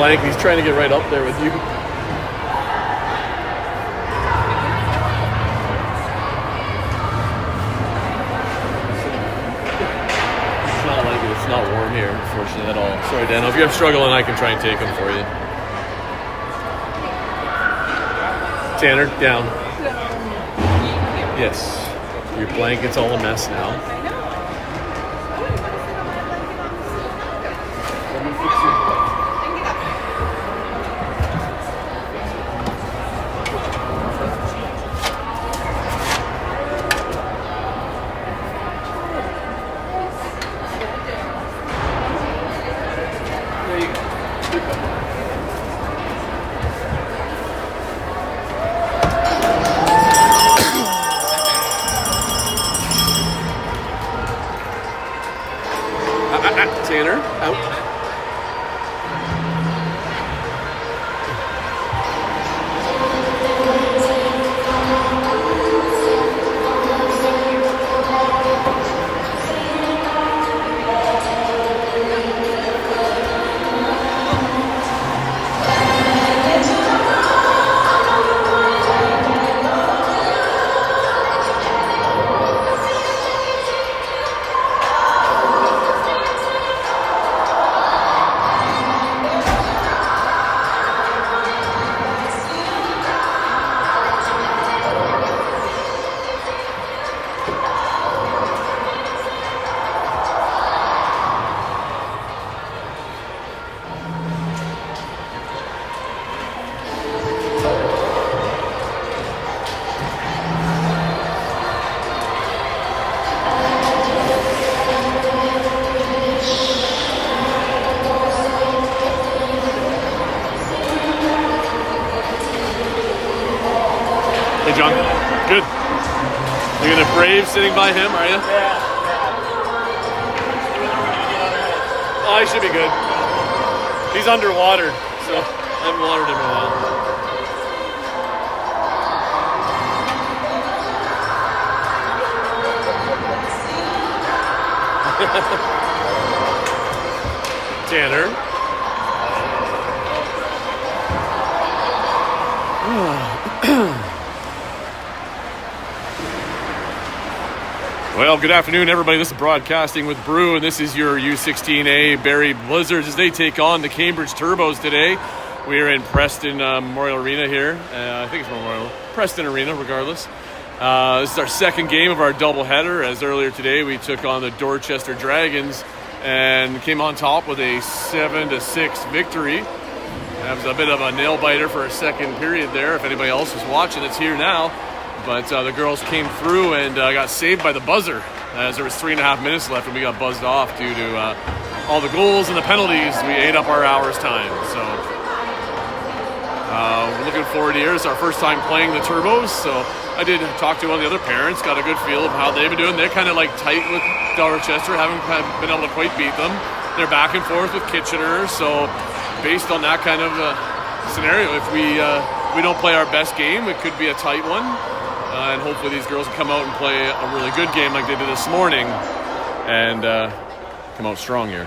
blanket. He's trying to get right up there with you. It's not like it. It's not warm here, unfortunately, at all. Sorry, Dano. If you're struggling, I can try and take him for you. Tanner, down. Yes. Your blanket's all a mess now. Tanner, out. Hey, John. Good. You're going to Brave sitting by him, are you? Yeah. Oh, he should be good. He's underwater, so I haven't watered him in a while. Tanner. Well, good afternoon, everybody. This is Broadcasting with Brew, and this is your U16A Barrie Blizzards as they take on the Cambridge Turbos today. We are in Preston Memorial Arena here. I think it's Memorial. Preston Arena, regardless. This is our second game of our doubleheader, as earlier today we took on the Dorchester Dragons and came on top with a 7-6 victory. That was a bit of a nail-biter for a second period there. If anybody else was watching, it's here now. But the girls came through and got saved by the buzzer as there was 3.5 minutes left and we got buzzed off due to all the goals and the penalties. We ate up our hour's time. So we're looking forward to here. It's our first time playing the Turbos. So I did talk to one of the other parents, got a good feel of how they've been doing. They're kind of like tight with Dorchester, haven't been able to quite beat them. They're back and forth with Kitchener. So based on that kind of scenario, if we don't play our best game, it could be a tight one. And hopefully these girls can come out and play a really good game like they did this morning and come out strong here.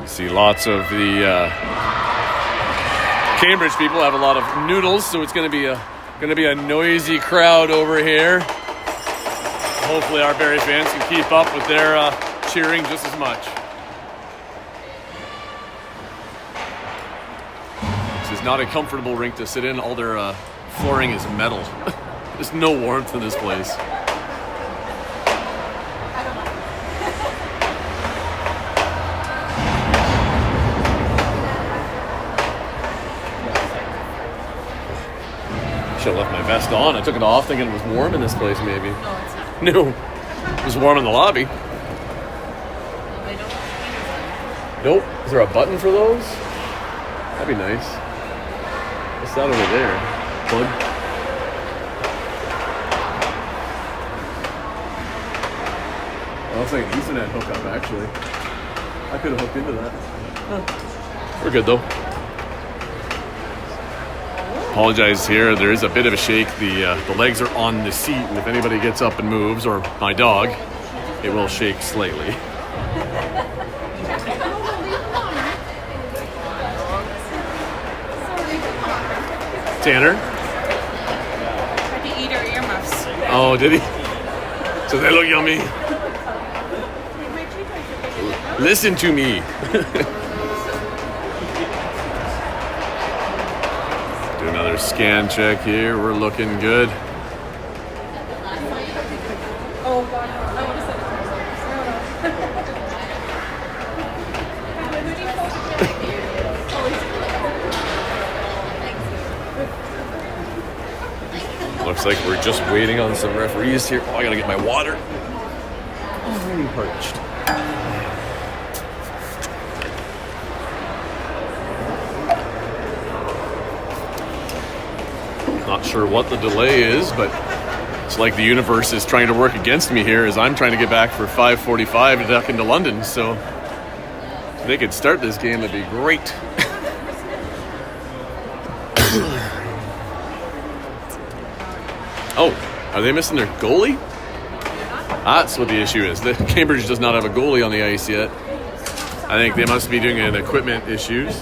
See lots of the Cambridge people have a lot of noodles, so it's going to be a noisy crowd over here. Hopefully our Barrie fans can keep up with their cheering just as much. This is not a comfortable rink to sit in. All their flooring is metal. There's no warmth in this place. I left my vest on. I took it off thinking it was warm in this place, maybe. No, it's not. No. It was warm in the lobby. They don't have Nope. Is there a button for those? That'd be nice. What's that over there? Plug? Looks like an Ethernet hookup, actually. I could have hooked into that. We're good, though. Apologize here. There is a bit of a shake. The legs are on the seat, and if anybody gets up and moves, or my dog, it will shake slightly. Tanner? Had to eat our earmuffs. Oh, did he? So they look yummy. Listen to me. Do another scan check here. We're looking good. Oh, God. I would have said Looks like we're just waiting on some referees here. Oh, I gotta get my water. Oh, I'm parched. Not sure what the delay is, but it's like the universe is trying to work against me here as I'm trying to get back for 5:45 to duck into London. So if they could start this game, that'd be great. Oh, are they missing their goalie? That's what the issue is. Cambridge does not have a goalie on the ice yet. I think they must be doing an equipment issues.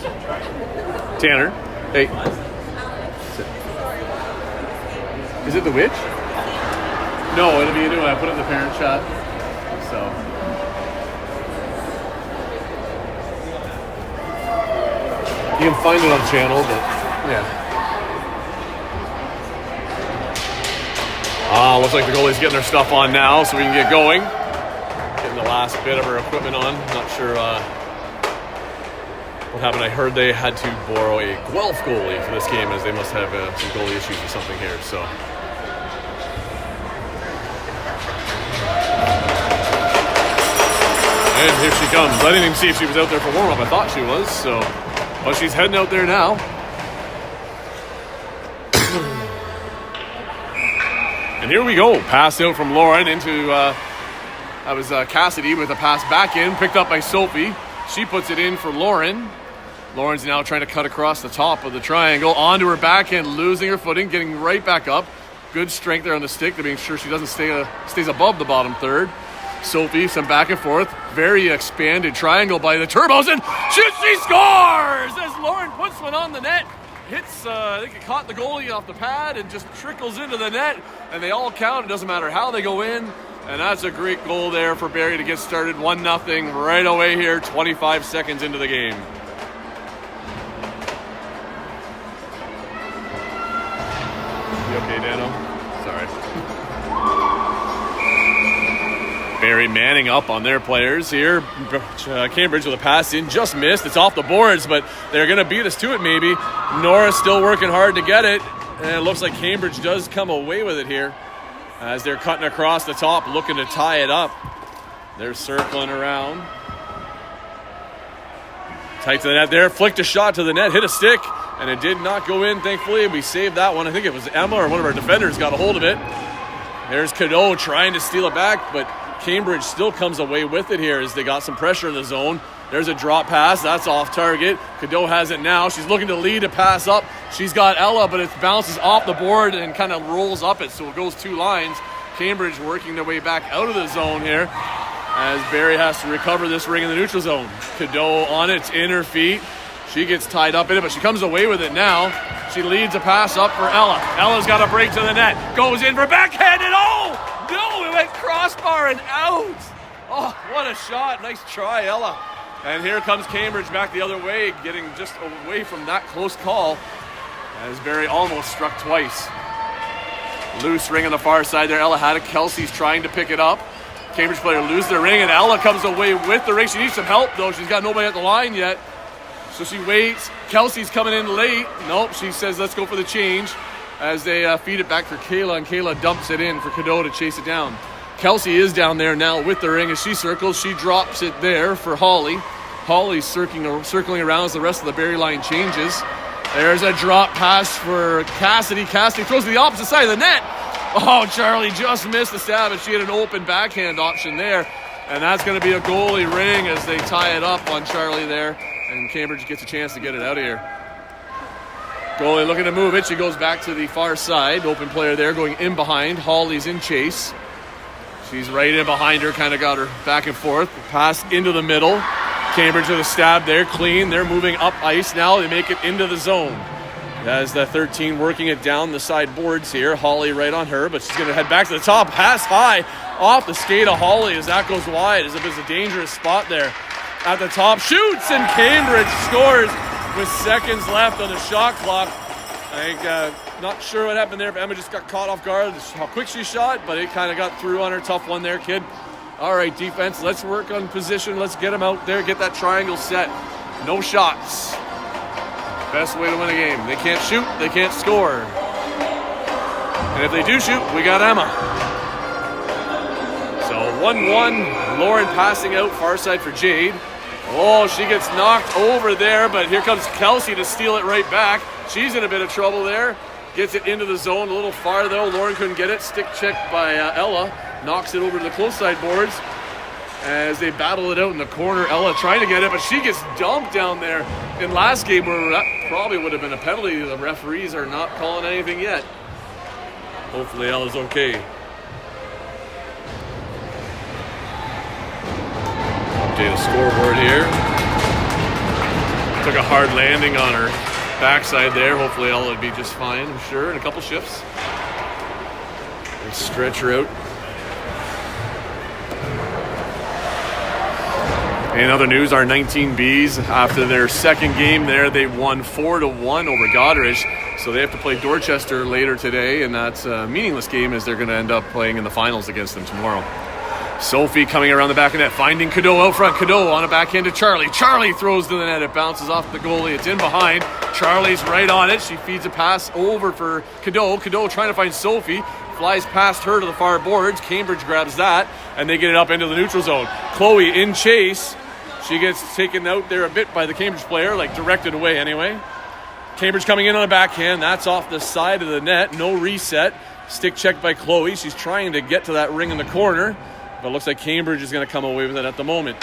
Tanner, hey. Is it the witch? No, it'll be a new one. I put it in the parent shot. So. You can find it on channel, but yeah. Looks like the goalie's getting their stuff on now, so we can get going. Getting the last bit of our equipment on. Not sure what happened. I heard they had to borrow a Guelph goalie for this game, as they must have some goalie issues or something here. So. And here she comes. I didn't even see if she was out there for warm-up. I thought she was, so. But she's heading out there now. And here we go. Pass out from Lauren into, that was Cassidy with a pass back in, picked up by Sophie. She puts it in for Lauren. Lauren's now trying to cut across the top of the triangle, onto her backhand, losing her footing, getting right back up. Good strength there on the stick to make sure she doesn't stays above the bottom third. Sophie, some back and forth. Very expanded triangle by the Turbos, and she scores as Lauren puts one on the net. Hits, I think it caught the goalie off the pad and just trickles into the net, and they all count. It doesn't matter how they go in, and that's a great goal there for Barrie to get started 1-0 right away here, 25 seconds into the game. You okay, Dano? Sorry. Barrie manning up on their players here. Cambridge with a pass in, just missed. It's off the boards, but they're going to beat us to it maybe. Nora's still working hard to get it, and it looks like Cambridge does come away with it here as they're cutting across the top, looking to tie it up. They're circling around. Tight to the net there, flicked a shot to the net, hit a stick, and it did not go in, thankfully. We saved that one. I think it was Emma or one of our defenders got a hold of it. There's Cadeau trying to steal it back, but Cambridge still comes away with it here as they got some pressure in the zone. There's a drop pass. That's off target. Cadeau has it now. She's looking to lead a pass up. She's got Ella, but it bounces off the board and kind of rolls up it, so it goes two lines. Cambridge working their way back out of the zone here as Barrie has to recover this ring in the neutral zone. Cadeau on its inner feet. She gets tied up in it, but she comes away with it now. She leads a pass up for Ella. Ella's got a break to the net. Goes in for backhand, and oh! No, it went crossbar and out. Oh, what a shot. Nice try, Ella. And here comes Cambridge back the other way, getting just away from that close call as Barrie almost struck twice. Loose ring on the far side there. Ella had it. Kelsey's trying to pick it up. Cambridge player lose their ring, and Ella comes away with the ring. She needs some help, though. She's got nobody at the line yet. So she waits. Kelsey's coming in late. Nope, she says, let's go for the change as they feed it back for Kayla, and Kayla dumps it in for Cadeau to chase it down. Kelsey is down there now with the ring as she circles. She drops it there for Holly. Holly's circling around as the rest of the Barrie line changes. There's a drop pass for Cassidy. Cassidy throws to the opposite side of the net. Oh, Charlie just missed the stab, and she had an open backhand option there. And that's going to be a goalie ring as they tie it up on Charlie there. And Cambridge gets a chance to get it out of here. Goalie looking to move it. She goes back to the far side. Open player there going in behind. Holly's in chase. She's right in behind her. Kind of got her back and forth. Pass into the middle. Cambridge with a stab there. Clean. They're moving up ice now. They make it into the zone. As the 13 working it down the side boards here. Holly right on her, but she's going to head back to the top. Pass high off the skate of Holly as that goes wide, as if it's a dangerous spot there. At the top, shoots, and Cambridge scores with seconds left on the shot clock. I think, not sure what happened there, but Emma just got caught off guard. How quick she shot, but it kind of got through on her. Tough one there, kid. All right, defense, let's work on position. Let's get them out there, get that triangle set. No shots. Best way to win a game. They can't shoot, they can't score. And if they do shoot, we got Emma. So 1-1, Lauren passing out far side for Jade. Oh, she gets knocked over there, but here comes Kelsey to steal it right back. She's in a bit of trouble there. Gets it into the zone a little far though. Lauren couldn't get it. Stick checked by Ella. Knocks it over to the close side boards. As they battle it out in the corner, Ella trying to get it, but she gets dumped down there. In last game, where that probably would have been a penalty, the referees are not calling anything yet. Hopefully Ella's okay. Update the scoreboard here. Took a hard landing on her backside there. Hopefully Ella would be just fine, I'm sure, in a couple shifts. They stretch her out. In other news, our 19Bs, after their second game there, they won 4-1 over Goderich. So they have to play Dorchester later today, and that's a meaningless game as they're going to end up playing in the finals against them tomorrow. Sophie coming around the back of net, finding Cadeau out front. Cadeau on a backhand to Charlie. Charlie throws to the net. It bounces off the goalie. It's in behind. Charlie's right on it. She feeds a pass over for Cadeau. Cadeau trying to find Sophie. Flies past her to the far boards. Cambridge grabs that, and they get it up into the neutral zone. Chloe in chase. She gets taken out there a bit by the Cambridge player, like directed away anyway. Cambridge coming in on a backhand. That's off the side of the net. No reset. Stick checked by Chloe. She's trying to get to that ring in the corner, but it looks like Cambridge is going to come away with it at the moment.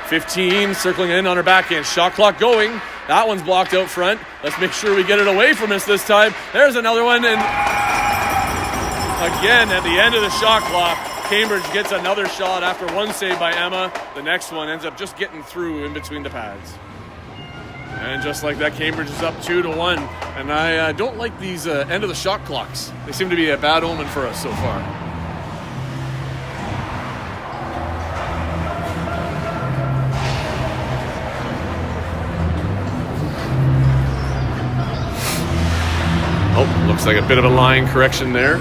15 circling in on her backhand. Shot clock going. That one's blocked out front. Let's make sure we get it away from us this time. There's another one, and again at the end of the shot clock, Cambridge gets another shot after one save by Emma. The next one ends up just getting through in between the pads. And just like that, Cambridge is up 2-1. And I don't like these end of the shot clocks. They seem to be a bad omen for us so far. Oh, looks like a bit of a line correction there.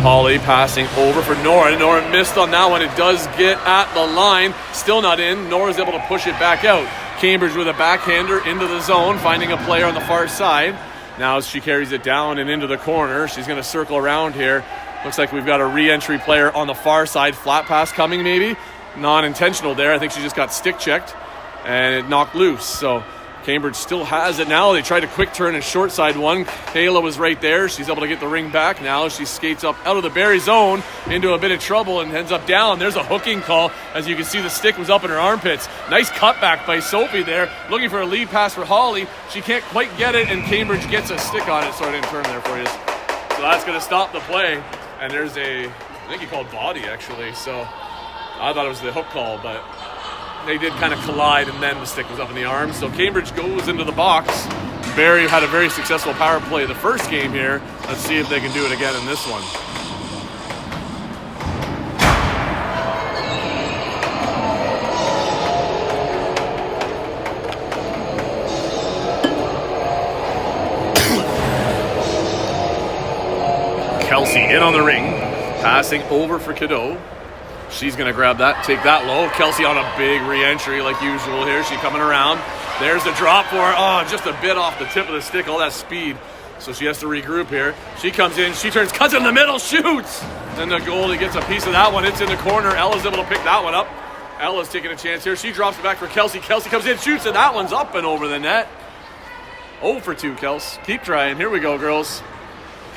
Holly passing over for Nora. Nora missed on that one. It does get at the line. Still not in. Nora's able to push it back out. Cambridge with a backhander into the zone, finding a player on the far side. Now she carries it down and into the corner. She's going to circle around here. Looks like we've got a re-entry player on the far side. Flat pass coming maybe. Non-intentional there. I think she just got stick checked and it knocked loose. So Cambridge still has it now. They tried a quick turn and short side one. Kayla was right there. She's able to get the ring back. Now she skates up out of the Barrie zone into a bit of trouble and ends up down. There's a hooking call. As you can see, the stick was up in her armpits. Nice cutback by Sophie there. Looking for a lead pass for Holly. She can't quite get it, and Cambridge gets a stick on it. So I didn't turn there for you. So that's going to stop the play. And there's I think he called body actually. So I thought it was the hook call, but they did kind of collide, and then the stick was up in the arm. So Cambridge goes into the box. Barrie had a very successful power play the first game here. Let's see if they can do it again in this one. Kelsey in on the ring, passing over for Cadeau. She's going to grab that, take that low. Kelsey on a big re-entry like usual here. She coming around. There's the drop for her. Oh, just a bit off the tip of the stick, all that speed. So she has to regroup here. She comes in, she turns, cuts in the middle, shoots! And the goalie gets a piece of that one. It's in the corner. Ella's able to pick that one up. Ella's taking a chance here. She drops it back for Kelsey. Kelsey comes in, shoots, and that one's up and over the net. 0 for 2, Kels. Keep trying. Here we go, girls.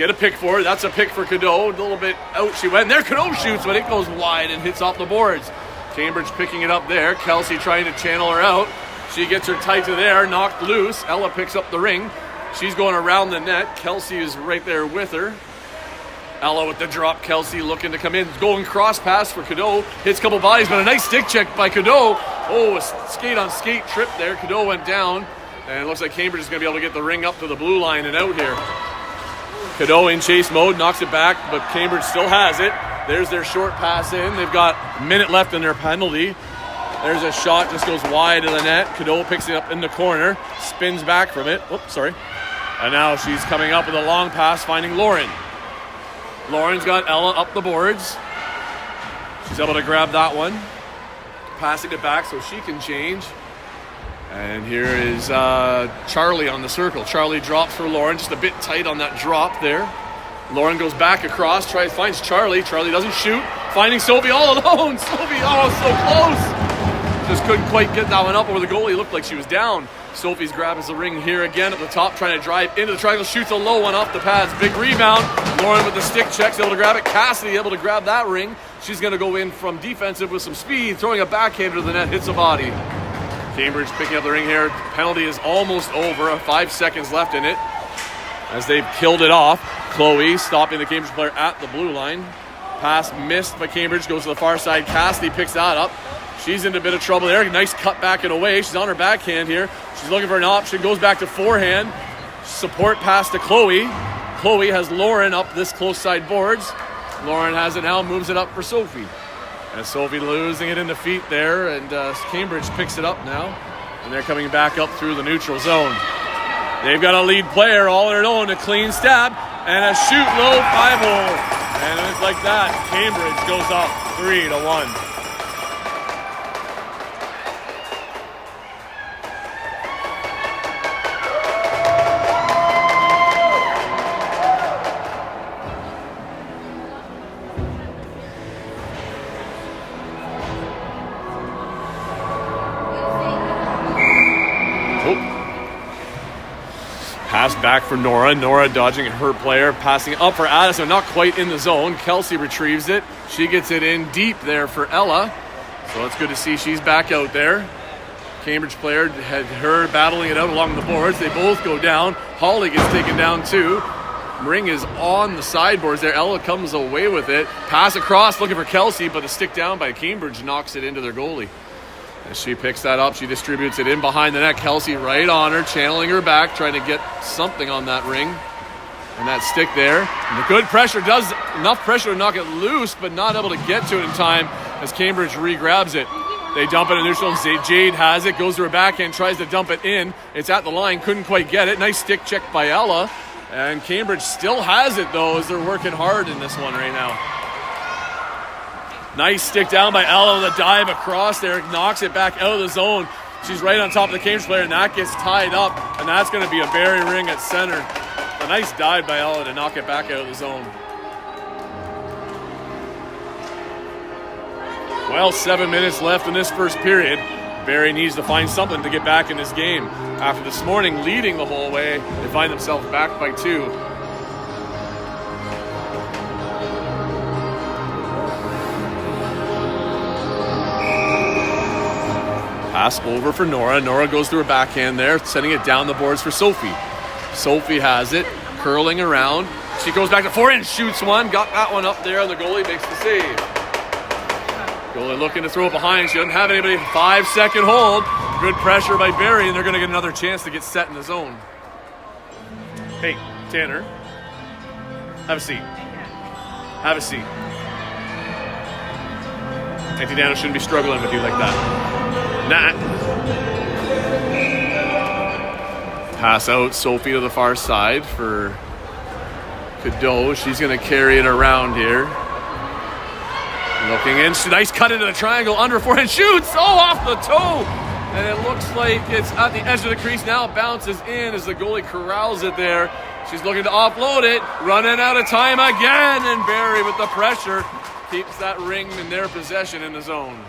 Get a pick for it. That's a pick for Cadeau. A little bit out she went. There Cadeau shoots, but it goes wide and hits off the boards. Cambridge picking it up there. Kelsey trying to channel her out. She gets her tight to there, knocked loose. Ella picks up the ring. She's going around the net. Kelsey is right there with her. Ella with the drop. Kelsey looking to come in. Going cross pass for Cadeau. Hits a couple bodies, but a nice stick check by Cadeau. Oh, a skate on skate trip there. Cadeau went down. And it looks like Cambridge is going to be able to get the ring up to the blue line and out here. Cadeau in chase mode, knocks it back, but Cambridge still has it. There's their short pass in. They've got a minute left in their penalty. There's a shot, just goes wide of the net. Cadeau picks it up in the corner, spins back from it. Oops, sorry. And now she's coming up with a long pass, finding Lauren. Lauren's got Ella up the boards. She's able to grab that one. Passing it back so she can change. And here is Charlie on the circle. Charlie drops for Lauren, just a bit tight on that drop there. Lauren goes back across, finds Charlie. Charlie doesn't shoot. Finding Sophie all alone. Sophie, oh, so close. Just couldn't quite get that one up over the goalie. Looked like she was down. Sophie's grabbing the ring here again at the top, trying to drive into the triangle. Shoots a low one off the pads. Big rebound. Lauren with the stick checks, able to grab it. Cassidy able to grab that ring. She's going to go in from defensive with some speed, throwing a backhand to the net, hits a body. Cambridge picking up the ring here. Penalty is almost over. 5 seconds left in it as they've killed it off. Chloe stopping the Cambridge player at the blue line. Pass missed by Cambridge. Goes to the far side. Cassidy picks that up. She's in a bit of trouble there. Nice cut back and away. She's on her backhand here. She's looking for an option. Goes back to forehand. Support pass to Chloe. Chloe has Lauren up this close side boards. Lauren has it now. Moves it up for Sophie. And Sophie losing it in the feet there, and Cambridge picks it up now. And they're coming back up through the neutral zone. They've got a lead player all on their own, a clean stab, and a shoot low 5-hole. And it's like that. Cambridge goes up 3-1. Pass back for Nora. Nora dodging her player. Passing up for Addison. Not quite in the zone. Kelsey retrieves it. She gets it in deep there for Ella. So it's good to see she's back out there. Cambridge player had her battling it out along the boards. They both go down. Holly gets taken down too. Ring is on the sideboards there. Ella comes away with it. Pass across looking for Kelsey, but the stick down by Cambridge knocks it into their goalie. As she picks that up, she distributes it in behind the net. Kelsey right on her, channeling her back, trying to get something on that ring. And that stick there. And the good pressure does enough pressure to knock it loose, but not able to get to it in time as Cambridge re-grabs it. They dump it in neutral. Jade has it, goes to her backhand, tries to dump it in. It's at the line, couldn't quite get it. Nice stick check by Ella. And Cambridge still has it, though, as they're working hard in this one right now. Nice stick down by Ella with a dive across there. Knocks it back out of the zone. She's right on top of the Cambridge player, and that gets tied up. And that's going to be a Barrie ring at center. A nice dive by Ella to knock it back out of the zone. Well, 7 minutes left in this first period. Barrie needs to find something to get back in this game. After this morning leading the whole way, they find themselves back by 2. Pass over for Nora. Nora goes through her backhand there, sending it down the boards for Sophie. Sophie has it, curling around. She goes back to forehand, shoots one, got that one up there, and the goalie makes the save. Goalie looking to throw it behind. She doesn't have anybody. 5-second hold. Good pressure by Barrie, and they're going to get another chance to get set in the zone. Hey, Tanner. Have a seat. Have a seat. Auntie Dana shouldn't be struggling with you like that. Nah. Pass out Sophie to the far side for Cadeau. She's going to carry it around here. Looking in. Nice cut into the triangle. Under forehand. Shoots. Oh, off the toe. And it looks like it's at the edge of the crease. Now it bounces in as the goalie corrals it there. She's looking to offload it. Running out of time again. And Barrie with the pressure keeps that ring in their possession in the zone.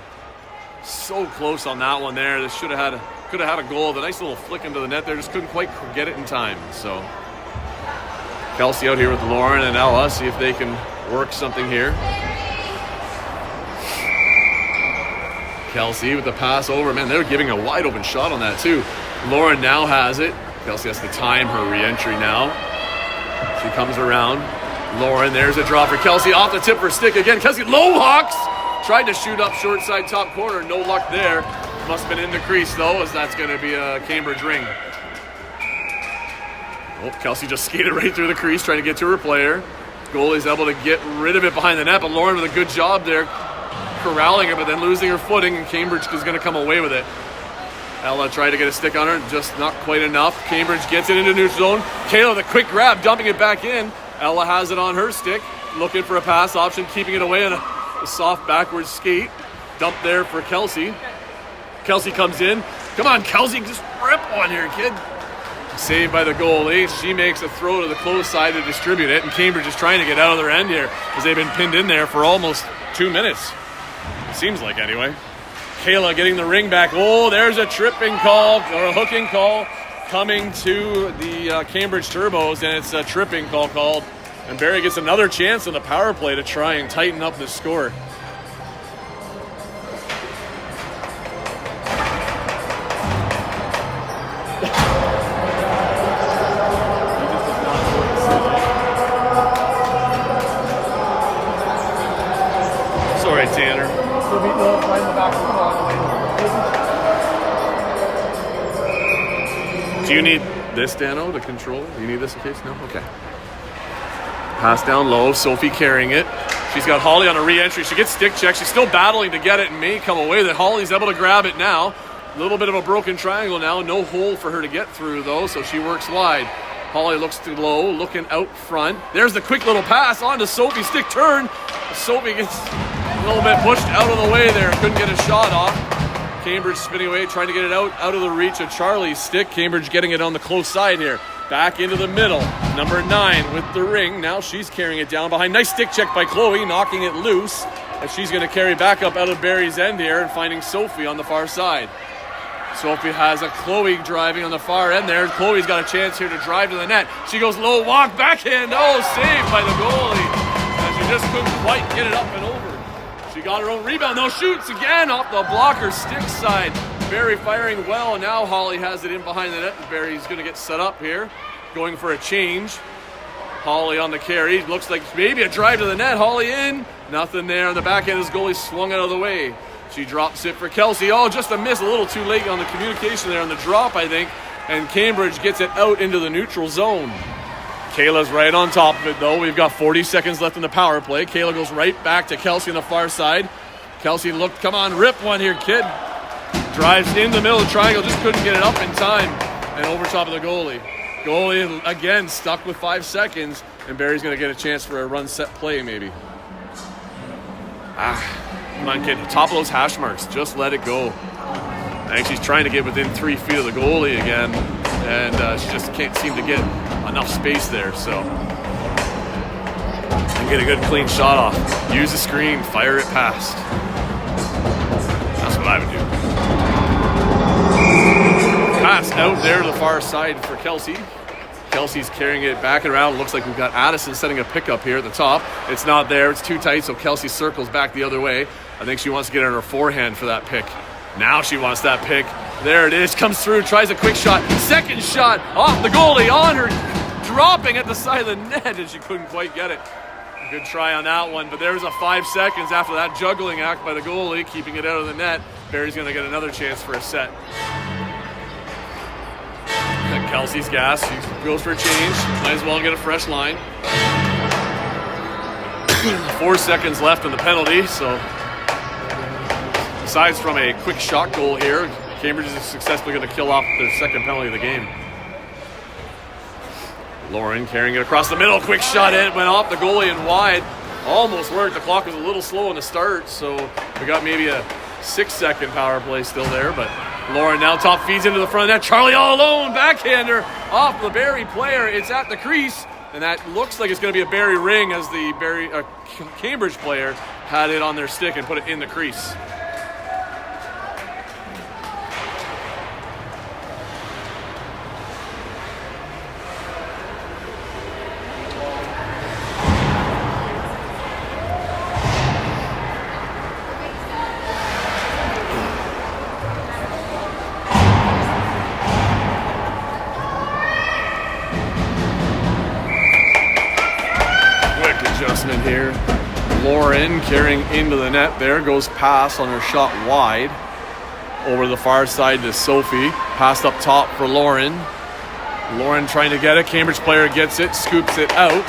So close on that one there. This could have had a goal. The nice little flick into the net there. Just couldn't quite get it in time. So Kelsey out here with Lauren and Ella. See if they can work something here. Kelsey with the pass over. Man, they're giving a wide open shot on that too. Lauren now has it. Kelsey has to time her re-entry now. She comes around. Lauren, there's a draw for Kelsey. Off the tip of her stick again. Kelsey, low hawks. Tried to shoot up short side top corner. No luck there. Must have been in the crease though, as that's going to be a Cambridge ring. Oh, Kelsey just skated right through the crease trying to get to her player. Goalie's able to get rid of it behind the net, but Lauren with a good job there corralling her, but then losing her footing, and Cambridge is going to come away with it. Ella tried to get a stick on her, just not quite enough. Cambridge gets it into neutral zone. Kayla with a quick grab, dumping it back in. Ella has it on her stick, looking for a pass option, keeping it away on a soft backwards skate. Dump there for Kelsey. Kelsey comes in. Come on, Kelsey, just rip one here, kid. Saved by the goalie. She makes a throw to the close side to distribute it, and Cambridge is trying to get out of their end here as they've been pinned in there for almost 2 minutes. It seems like, anyway. Kayla getting the ring back. Oh, there's a tripping call, or a hooking call coming to the Cambridge Turbos, and it's a tripping call called. And Barrie gets another chance on the power play to try and tighten up the score. Sorry, Tanner. Do you need this, Dano, the controller? Do you need this in case? No? Okay. Pass down low. Sophie carrying it. She's got Holly on a re-entry. She gets stick check. She's still battling to get it and may come away. That Holly's able to grab it now. A little bit of a broken triangle now. No hole for her to get through, though, so she works wide. Holly looks too low, looking out front. There's the quick little pass on to Sophie. Stick turn. Sophie gets a little bit pushed out of the way there. Couldn't get a shot off. Cambridge spinning away, trying to get it out of the reach of Charlie's stick. Cambridge getting it on the close side here. Back into the middle. Number 9 with the ring. Now she's carrying it down behind. Nice stick check by Chloe, knocking it loose. And she's going to carry back up out of Barrie's end here and finding Sophie on the far side. Sophie has a Chloe driving on the far end there. Chloe's got a chance here to drive to the net. She goes low, walk, backhand. Oh, saved by the goalie. And she just couldn't quite get it up and over. She got her own rebound, though. Shoots again off the blocker stick side. Barrie firing well. Now Holly has it in behind the net. Barrie's going to get set up here. Going for a change. Holly on the carry. Looks like maybe a drive to the net. Holly in. Nothing there. On the back end, his goalie swung out of the way. She drops it for Kelsey. Oh, just a miss. A little too late on the communication there on the drop, I think. And Cambridge gets it out into the neutral zone. Kayla's right on top of it, though. We've got 40 seconds left in the power play. Kayla goes right back to Kelsey on the far side. Kelsey looked, come on, rip one here, kid. Drives in the middle of the triangle, just couldn't get it up in time. And over top of the goalie. Goalie, again, stuck with 5 seconds. And Barrie's going to get a chance for a run set play, maybe. Come on, kid. Top of those hash marks. Just let it go. I think she's trying to get within 3 feet of the goalie again. And she just can't seem to get enough space there, so and get a good clean shot off. Use the screen, fire it past. That's what I would do. Pass out there to the far side for Kelsey. Kelsey's carrying it back and around. Looks like we've got Addison setting a pickup here at the top. It's not there. It's too tight, so Kelsey circles back the other way. I think she wants to get on her forehand for that pick. Now she wants that pick. There it is. Comes through. Tries a quick shot. Second shot off the goalie on her. Dropping at the side of the net, and she couldn't quite get it. Good try on that one, but there's a 5 seconds after that juggling act by the goalie, keeping it out of the net. Barrie's going to get another chance for a set. And Kelsey's gas. She goes for a change. Might as well get a fresh line. 4 seconds left in the penalty, so aside from a quick shot goal here, Cambridge is successfully going to kill off their second penalty of the game. Lauren carrying it across the middle. Quick shot in. Went off the goalie and wide. Almost worked. The clock was a little slow on the start, so we got maybe a 6-second power play still there. But Lauren now top feeds into the front of net. Charlie all alone. Backhander off the Barrie player. It's at the crease. And that looks like it's going to be a Barrie ring as the Cambridge player had it on their stick and put it in the crease. adjustment here. Lauren carrying into the net there. Goes pass on her shot wide. Over the far side to Sophie. Passed up top for Lauren. Lauren trying to get it. Cambridge player gets it. Scoops it out.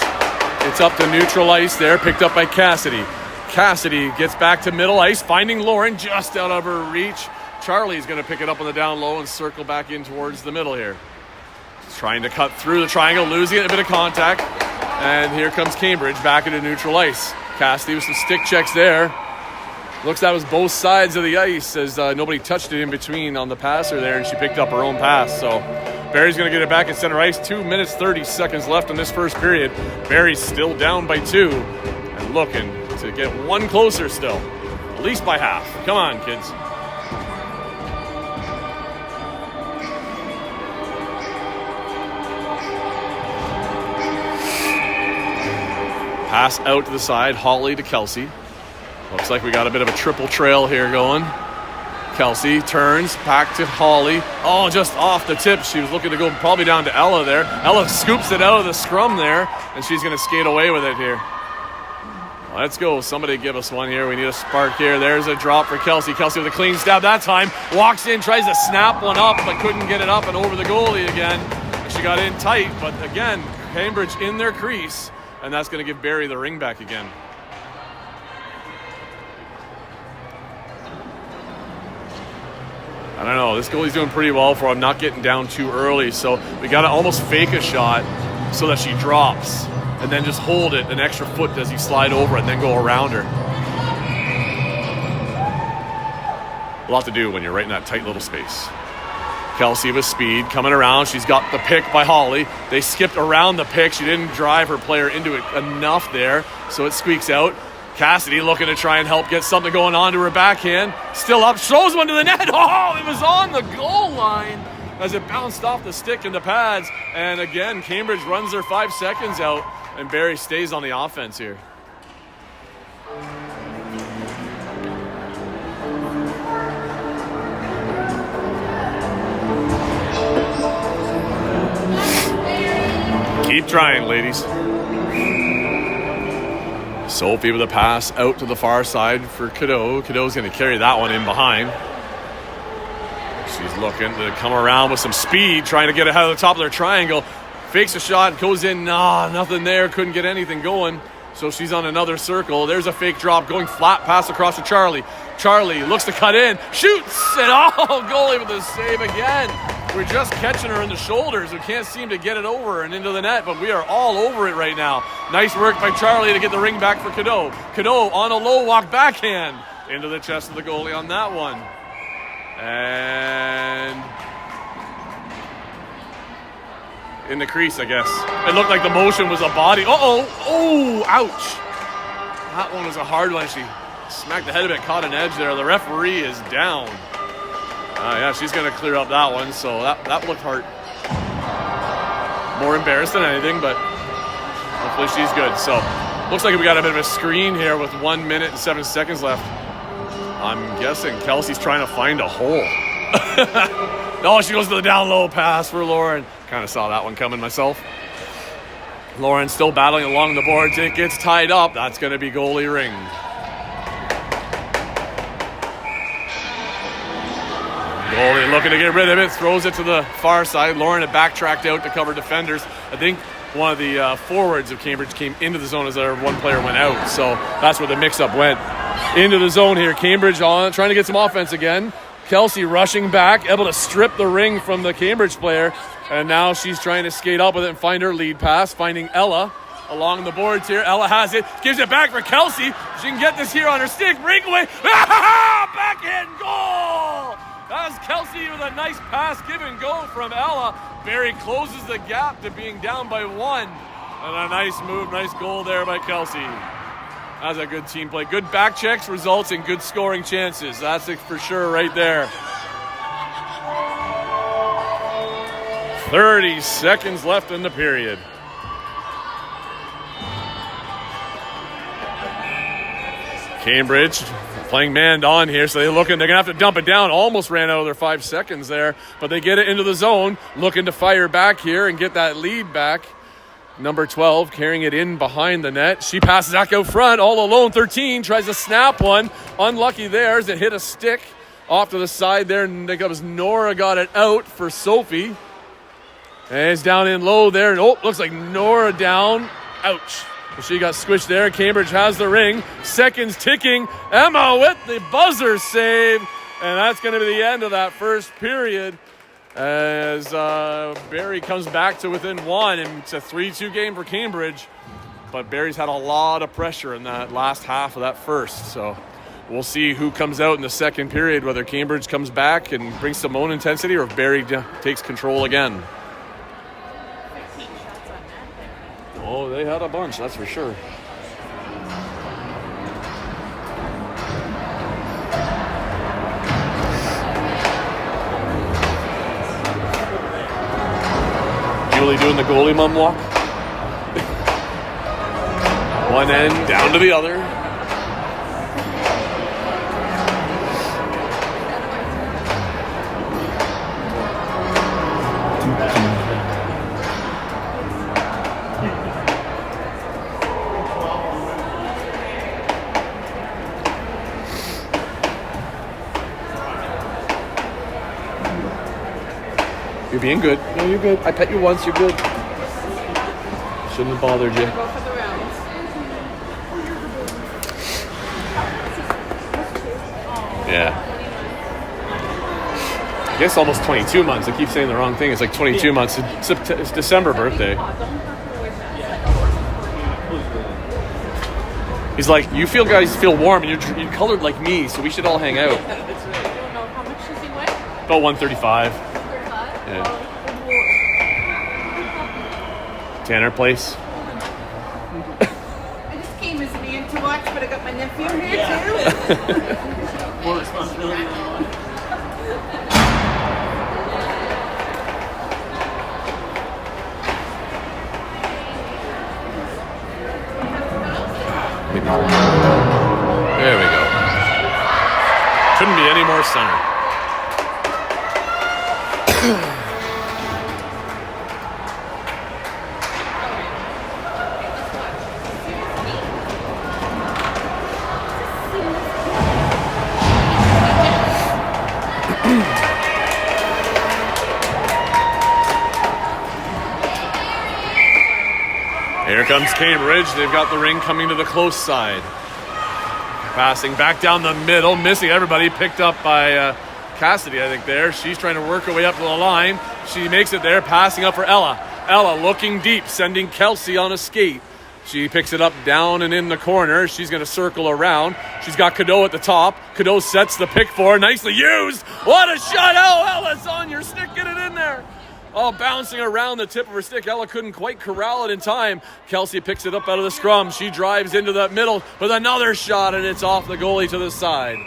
It's up to neutral ice there. Picked up by Cassidy. Cassidy gets back to middle ice. Finding Lauren just out of her reach. Charlie's going to pick it up on the down low and circle back in towards the middle here. Trying to cut through the triangle. Losing it. A bit of contact. And here comes Cambridge back into neutral ice. Cassidy with some stick checks there. Looks that was both sides of the ice as nobody touched it in between on the passer there, and she picked up her own pass. So Barrie's going to get it back at center ice. 2 minutes, 30 seconds left in this first period. Barrie's still down by 2 and looking to get one closer still, at least by half. Come on, kids. Pass out to the side, Holly to Kelsey. Looks like we got a bit of a triple trail here going. Kelsey turns back to Holly. Oh, just off the tip. She was looking to go probably down to Ella there. Ella scoops it out of the scrum there, and she's going to skate away with it here. Let's go. Somebody give us one here. We need a spark here. There's a drop for Kelsey. Kelsey with a clean stab that time. Walks in, tries to snap one up, but couldn't get it up and over the goalie again. She got in tight, but again, Cambridge in their crease, and that's going to give Barrie the ring back again. I don't know, this goalie's doing pretty well for him, not getting down too early, so we got to almost fake a shot so that she drops and then just hold it an extra foot as you slide over and then go around her. A lot to do when you're right in that tight little space. Kelsey with speed, coming around. She's got the pick by Holly. They skipped around the pick. She didn't drive her player into it enough there, so it squeaks out. Cassidy looking to try and help get something going on to her backhand. Still up, throws one to the net. Oh, it was on the goal line as it bounced off the stick in the pads. And again, Cambridge runs their 5 seconds out, and Barrie stays on the offense here. Keep trying, ladies. Sophie with a pass out to the far side for Cadeau. Cadeau's going to carry that one in behind. She's looking to come around with some speed, trying to get ahead of the top of their triangle. Fakes a shot, goes in. Nah, nothing there. Couldn't get anything going. So she's on another circle. There's a fake drop going flat pass across to Charlie. Charlie looks to cut in, shoots, and goalie with a save again. We're just catching her in the shoulders. We can't seem to get it over and into the net, but we are all over it right now. Nice work by Charlie to get the ring back for Cadeau. Cadeau on a low walk backhand into the chest of the goalie on that one. And in the crease, I guess. It looked like the motion was a body. Oh, ouch. That one was a hard one. She smacked the head of it, caught an edge there. The referee is down. Yeah, she's going to clear up that one, so that looked hard. More embarrassed than anything, but hopefully she's good. So, looks like we got a bit of a screen here with 1 minute and 7 seconds left. I'm guessing Kelsey's trying to find a hole. No, she goes to the down low pass for Lauren. Kind of saw that one coming myself. Lauren still battling along the boards. It gets tied up. That's going to be goalie ring. Goalie looking to get rid of it, throws it to the far side. Lauren had backtracked out to cover defenders. I think one of the forwards of Cambridge came into the zone as their one player went out. So that's where the mix-up went. Into the zone here. Cambridge on, trying to get some offense again. Kelsey rushing back, able to strip the ring from the Cambridge player. And now she's trying to skate up with it and find her lead pass, finding Ella along the boards here. Ella has it, gives it back for Kelsey. She can get this here on her stick. Breakaway. Backhand goal! That was Kelsey with a nice pass, give and go from Ella. Barrie closes the gap to being down by 1. And a nice move, nice goal there by Kelsey. That's a good team play. Good back checks results in good scoring chances. That's it for sure right there. 30 seconds left in the period. Cambridge playing man on here, so they're going to have to dump it down. Almost ran out of their 5 seconds there, but they get it into the zone, looking to fire back here and get that lead back. Number 12 carrying it in behind the net. She passes back out front, all alone. 13 tries to snap one. Unlucky there as it hit a stick off to the side there. And it was Nora got it out for Sophie. And it's down in low there. And looks like Nora down. Ouch. She got squished there. Cambridge has the ring. Seconds ticking. Emma with the buzzer save. And that's going to be the end of that first period as Barrie comes back to within one. And it's a 3-2 game for Cambridge. But Barrie's had a lot of pressure in that last half of that first. So we'll see who comes out in the second period, whether Cambridge comes back and brings some own intensity or if Barrie takes control again. Oh, they had a bunch, that's for sure. Julie doing the goalie mum walk. One end down to the other. You're being good. No, you're good. I pet you once, you're good. Shouldn't have bothered you. Go for the rounds. Yeah. I guess almost 22 months. I keep saying the wrong thing. It's like 22 months. It's December birthday. He's like, you guys feel warm and you're colored like me, so we should all hang out. I don't know. How much does he weigh? About 135. Yeah. Tanner Place. I just came as a man to watch, but I got my nephew here too. More responsibility. There we go. Couldn't be any more center. Here comes Cambridge. They've got the ring coming to the close side. Passing back down the middle, missing everybody. Picked up by Cassidy, I think, there. She's trying to work her way up to the line. She makes it there, passing up for Ella. Ella looking deep, sending Kelsey on a skate. She picks it up down and in the corner. She's going to circle around. She's got Cadeau at the top. Cadeau sets the pick for her. Nicely used. What a shot. Oh, Ella's on your stick. Get it in there. Oh, bouncing around the tip of her stick. Ella couldn't quite corral it in time. Kelsey picks it up out of the scrum. She drives into that middle with another shot, and it's off the goalie to the side.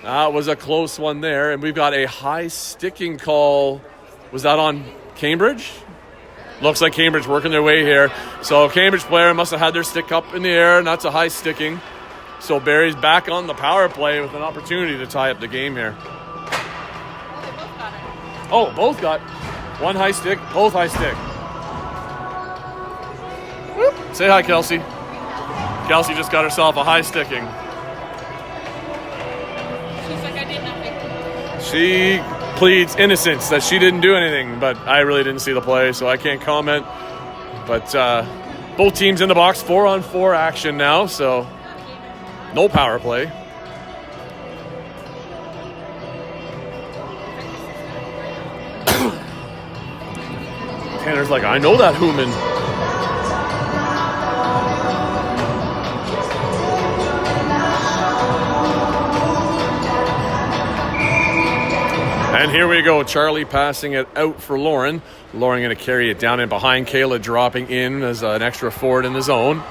That was a close one there, and we've got a high sticking call. Was that on Cambridge? Looks like Cambridge working their way here. So Cambridge player must have had their stick up in the air, and that's a high sticking. So Barrie's back on the power play with an opportunity to tie up the game here. Oh, both got one high stick, both high stick. Whoop. Say hi, Kelsey. Kelsey just got herself a high sticking. She's like, I did nothing. She pleads innocence that she didn't do anything, but I really didn't see the play, so I can't comment. But both teams in the box, 4-on-4 action now, so no power play. Tanner's like, I know that Hooman. And here we go. Charlie passing it out for Lauren. Lauren going to carry it down in behind. Kayla dropping in as an extra forward in the zone.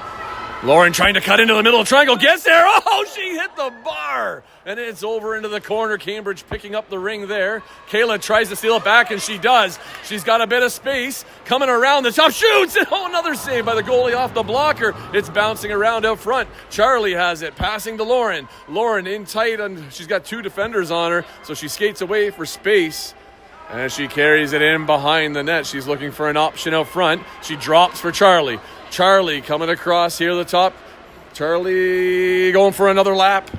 Lauren trying to cut into the middle of the triangle. Gets there. Oh, she hit the bar. And it's over into the corner. Cambridge picking up the ring there. Kayla tries to steal it back, and she does. She's got a bit of space. Coming around the top. Shoots! Oh, another save by the goalie off the blocker. It's bouncing around out front. Charlie has it. Passing to Lauren. Lauren in tight, and she's got two defenders on her, so she skates away for space. And she carries it in behind the net. She's looking for an option out front. She drops for Charlie. Charlie coming across here the top. Charlie going for another lap.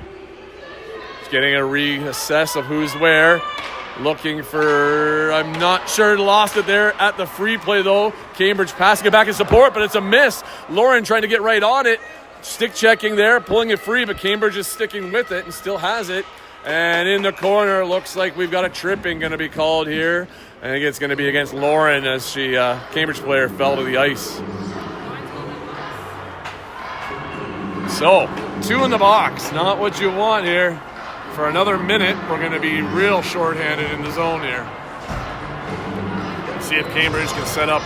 She's getting a reassess of who's where. Looking for, I'm not sure, lost it there at the free play though. Cambridge passing it back in support, but it's a miss. Lauren trying to get right on it. Stick checking there, pulling it free, but Cambridge is sticking with it and still has it. And in the corner, looks like we've got a tripping going to be called here. I think it's going to be against Lauren as she, Cambridge player, fell to the ice. So, 2 in the box, not what you want here. For another minute, we're going to be real shorthanded in the zone here. See if Cambridge can set up.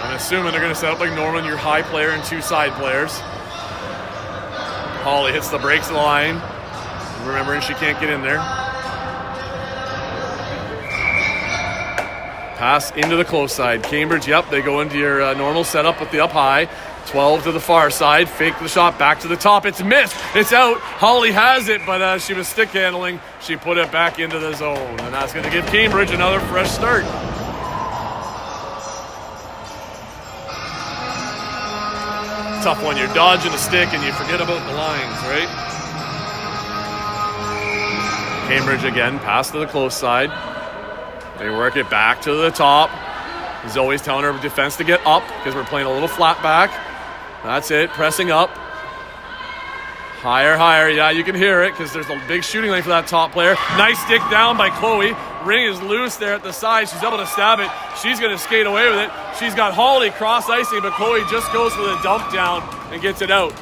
I'm assuming they're going to set up like Norman, your high player and 2 side players. Holly hits the brakes of the line. Remembering she can't get in there. Pass into the close side. Cambridge, yep, they go into your normal setup with the up high. 12 to the far side. Fake the shot back to the top. It's missed. It's out. Holly has it, but she was stick handling. She put it back into the zone. And that's going to give Cambridge another fresh start. Tough one. You're dodging a stick and you forget about the lines, right? Cambridge again, pass to the close side. They work it back to the top. He's always telling her defense to get up because we're playing a little flat back. That's it, pressing up. Higher, higher. Yeah, you can hear it because there's a big shooting lane for that top player. Nice stick down by Chloe. Ring is loose there at the side. She's able to stab it. She's going to skate away with it. She's got Holly cross-icing, but Chloe just goes for the dump down and gets it out.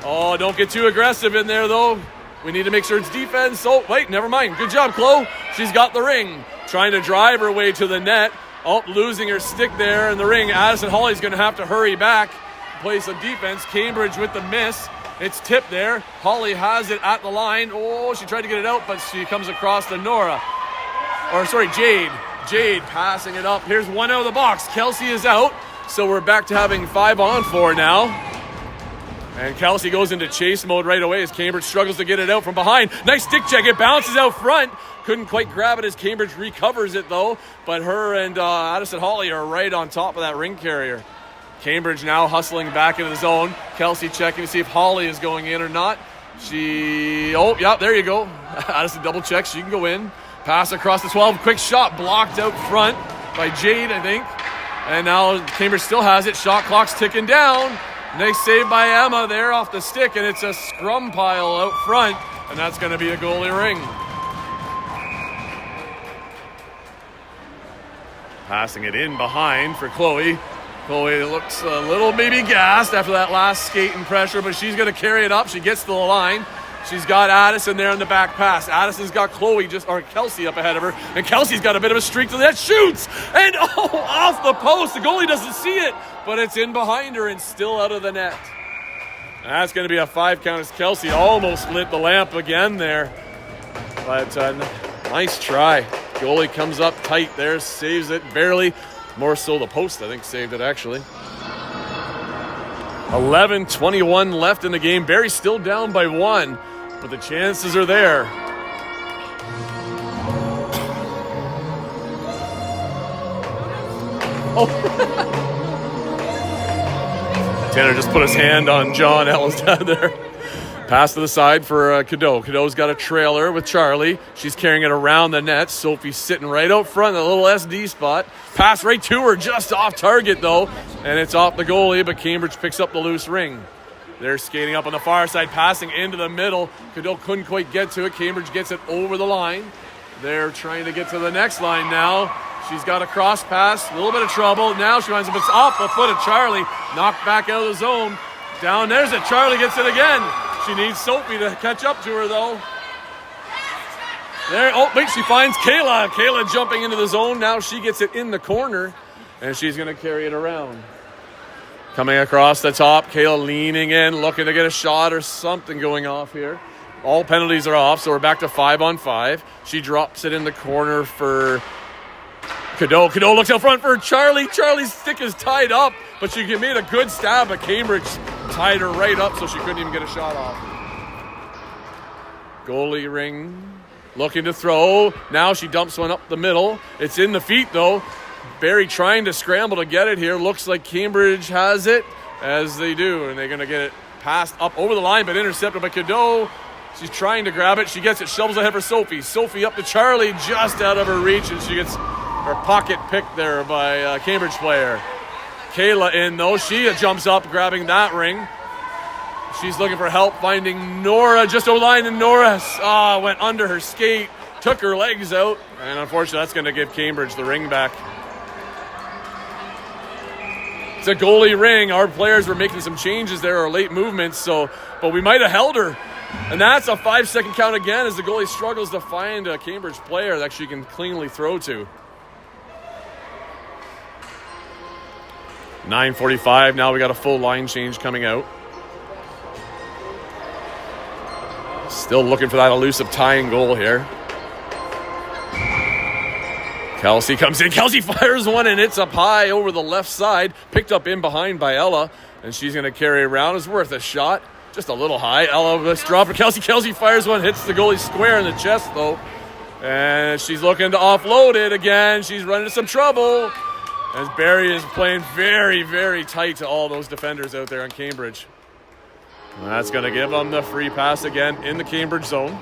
Oh, don't get too aggressive in there, though. We need to make sure it's defense. Oh, wait, never mind. Good job, Chloe. She's got the ring. Trying to drive her way to the net. Oh, losing her stick there in the ring. Addison Holly's going to have to hurry back, play some defense. Cambridge with the miss. It's tipped there. Holly has it at the line. Oh, she tried to get it out, but she comes across to Nora. Or, sorry, Jade. Jade passing it up. Here's one out of the box. Kelsey is out, so we're back to having 5-on-4 now. And Kelsey goes into chase mode right away as Cambridge struggles to get it out from behind. Nice stick check. It bounces out front. Couldn't quite grab it as Cambridge recovers it, though. But her and Addison Holly are right on top of that ring carrier. Cambridge now hustling back into the zone. Kelsey checking to see if Holly is going in or not. Oh, yeah, there you go. Addison double checks. She can go in. Pass across the 12. Quick shot blocked out front by Jade, I think. And now Cambridge still has it. Shot clock's ticking down. Nice save by Emma there off the stick, and it's a scrum pile out front, and that's going to be a goalie ring. Passing it in behind for Chloe. Chloe looks a little maybe gassed after that last skate and pressure, but she's going to carry it up. She gets to the line. She's got Addison there in the back pass. Addison's got Kelsey up ahead of her, and Kelsey's got a bit of a streak to the net. Shoots! And off the post. The goalie doesn't see it, but it's in behind her and still out of the net. And that's going to be a 5 count as Kelsey almost lit the lamp again there. But nice try. Goalie comes up tight there, saves it barely. More so the post, I think, saved it actually. 11:21 left in the game. Barrie still down by 1, but the chances are there. Tanner just put his hand on John Ellis down there. Pass to the side for Cadeau. Cadeau's got a trailer with Charlie. She's carrying it around the net. Sophie's sitting right out front, the little SD spot. Pass right to her, just off target though. And it's off the goalie, but Cambridge picks up the loose ring. They're skating up on the far side, passing into the middle. Cadeau couldn't quite get to it. Cambridge gets it over the line. They're trying to get to the next line now. She's got a cross pass, a little bit of trouble. Now she winds up, it's off the foot of Charlie. Knocked back out of the zone. Down there's it. Charlie gets it again. She needs Sophie to catch up to her, though. There, oh, wait, she finds Kayla. Kayla jumping into the zone. Now she gets it in the corner, and she's going to carry it around. Coming across the top, Kayla leaning in, looking to get a shot or something going off here. All penalties are off, so we're back to 5-on-5. She drops it in the corner for Cadeau. Cadeau looks out front for Charlie. Charlie's stick is tied up, but she made a good stab, but Cambridge tied her right up so she couldn't even get a shot off. Goalie ring looking to throw. Now she dumps one up the middle. It's in the feet, though. Barrie trying to scramble to get it here. Looks like Cambridge has it, as they do, and they're going to get it passed up over the line, but intercepted by Cadeau. She's trying to grab it. She gets it, shovels ahead for Sophie. Sophie up to Charlie, just out of her reach, and she gets her pocket picked there by a Cambridge player. Kayla in, though. She jumps up, grabbing that ring. She's looking for help, finding Nora just over the line, and Nora went under her skate, took her legs out, and unfortunately that's going to give Cambridge the ring back. It's a goalie ring. Our players were making some changes there, or late movements, but we might have held her. And that's a 5-second count again as the goalie struggles to find a Cambridge player that she can cleanly throw to. 9:45, now we got a full line change coming out. Still looking for that elusive tying goal here. Kelsey comes in. Kelsey fires one, and it's up high over the left side. Picked up in behind by Ella, and she's going to carry it around. It's worth a shot. Just a little high. Ella, let's drop for Kelsey. Kelsey fires one, hits the goalie square in the chest, though. And she's looking to offload it again. She's running into some trouble. As Barrie is playing very, very tight to all those defenders out there in Cambridge. And that's going to give them the free pass again in the Cambridge zone.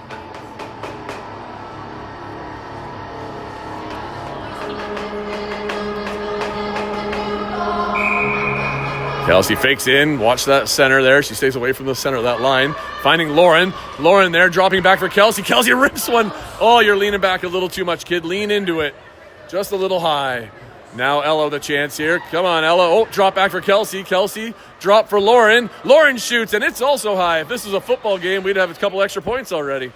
Kelsey fakes in. Watch that center there. She stays away from the center of that line. Finding Lauren. Lauren there, dropping back for Kelsey. Kelsey rips one. Oh, you're leaning back a little too much, kid. Lean into it. Just a little high. Now Ella the chance here. Come on, Ella. Oh, drop back for Kelsey. Kelsey, drop for Lauren. Lauren shoots, and it's also high. If this was a football game, we'd have a couple extra points already.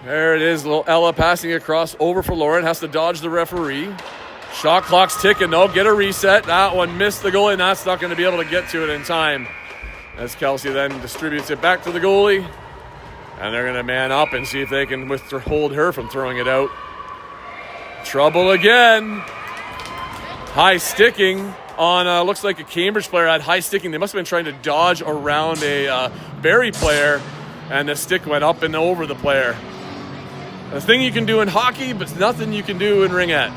There it is. Ella passing across over for Lauren. Has to dodge the referee. Shot clock's ticking, though. Get a reset. That one missed the goalie, and that's not going to be able to get to it in time. As Kelsey then distributes it back to the goalie. And they're going to man up and see if they can hold her from throwing it out. Trouble again. High sticking on, looks like a Cambridge player had high sticking. They must have been trying to dodge around a Barrie player, and the stick went up and over the player. A thing you can do in hockey, but nothing you can do in ringette.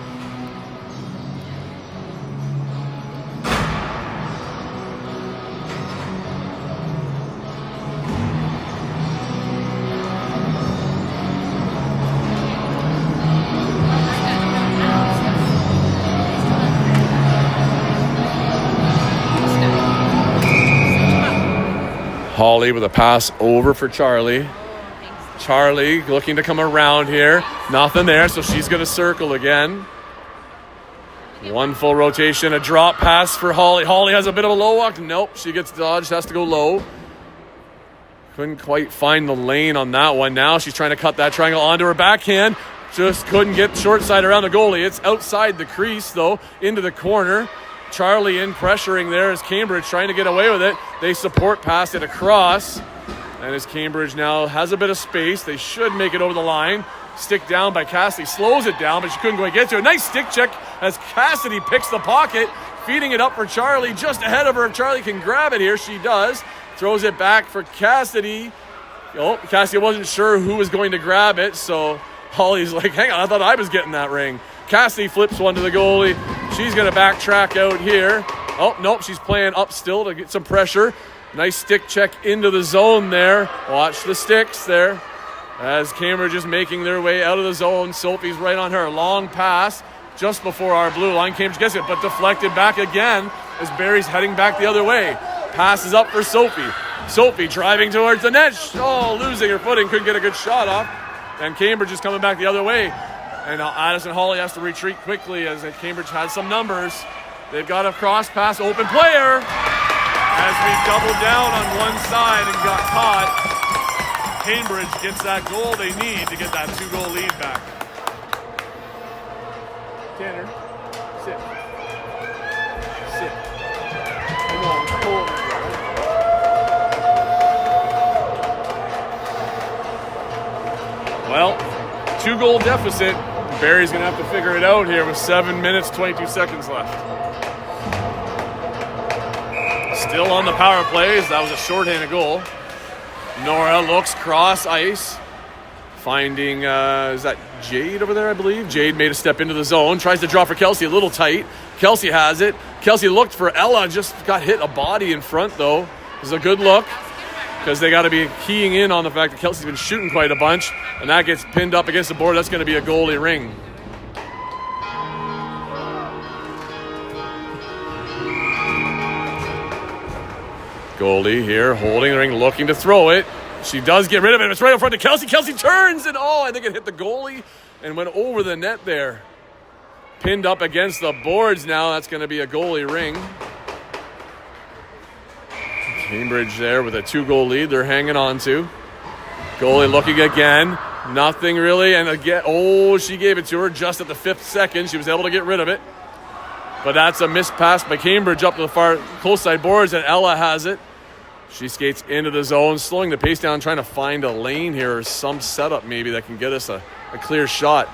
Holly with a pass over for Charlie. Charlie looking to come around here. Nothing there, so she's going to circle again. One full rotation, a drop pass for Holly. Holly has a bit of a low walk. Nope, she gets dodged, has to go low. Couldn't quite find the lane on that one. Now she's trying to cut that triangle onto her backhand. Just couldn't get short side around the goalie. It's outside the crease, though, into the corner. Charlie in pressuring there as Cambridge trying to get away with it. They support pass it across. And as Cambridge now has a bit of space, they should make it over the line. Stick down by Cassidy. Slows it down, but she couldn't quite get to it. Nice stick check as Cassidy picks the pocket. Feeding it up for Charlie just ahead of her. If Charlie can grab it here, she does. Throws it back for Cassidy. Oh, Cassidy wasn't sure who was going to grab it, so Holly's like, hang on, I thought I was getting that ring. Cassidy flips one to the goalie. She's going to backtrack out here. Oh, nope, she's playing up still to get some pressure. Nice stick check into the zone there. Watch the sticks there. As Cambridge is making their way out of the zone, Sophie's right on her. Long pass just before our blue line. Cambridge gets it, but deflected back again as Barrie's heading back the other way. Passes up for Sophie. Sophie driving towards the net. Oh, losing her footing. Couldn't get a good shot off. And Cambridge is coming back the other way. And Addison Holly has to retreat quickly as Cambridge has some numbers. They've got a cross pass, open player. As we doubled down on one side and got caught, Cambridge gets that goal they need to get that 2-goal lead back. Tanner, sit. Sit. Come on, pull it. Well, 2-goal deficit. Barrie's going to have to figure it out here with 7 minutes, 22 seconds left. Still on the power plays. That was a shorthanded goal. Nora looks cross ice. Finding, is that Jade over there, I believe? Jade made a step into the zone, tries to draw for Kelsey, a little tight. Kelsey has it. Kelsey looked for Ella, just got hit a body in front, though. This is a good look, because they got to be keying in on the fact that Kelsey's been shooting quite a bunch, and that gets pinned up against the board. That's going to be a goalie ring. Goalie here, holding the ring, looking to throw it. She does get rid of it. It's right in front of Kelsey. Kelsey turns, and I think it hit the goalie and went over the net there. Pinned up against the boards now. That's going to be a goalie ring. Cambridge there with a 2-goal lead they're hanging on to. Goalie looking again. Nothing really. And again, she gave it to her just at the 5th second. She was able to get rid of it. But that's a missed pass by Cambridge up to the far close side boards, and Ella has it. She skates into the zone, slowing the pace down, trying to find a lane here or some setup maybe that can get us a clear shot.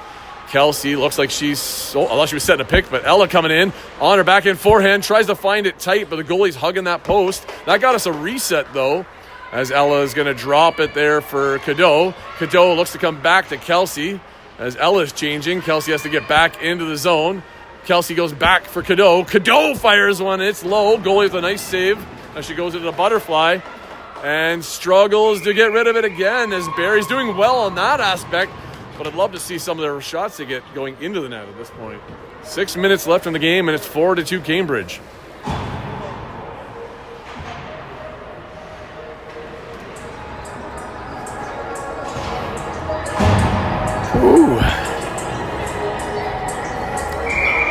Kelsey looks like I thought she was setting a pick, but Ella coming in on her backhand forehand, tries to find it tight, but the goalie's hugging that post. That got us a reset, though, as Ella is going to drop it there for Cadeau. Cadeau looks to come back to Kelsey as Ella's changing. Kelsey has to get back into the zone. Kelsey goes back for Cadeau. Cadeau fires one. It's low. Goalie with a nice save as she goes into the butterfly and struggles to get rid of it again as Barrie's doing well on that aspect. But I'd love to see some of their shots they get going into the net at this point. 6 minutes left in the game, and it's 4-2 Cambridge. Ooh.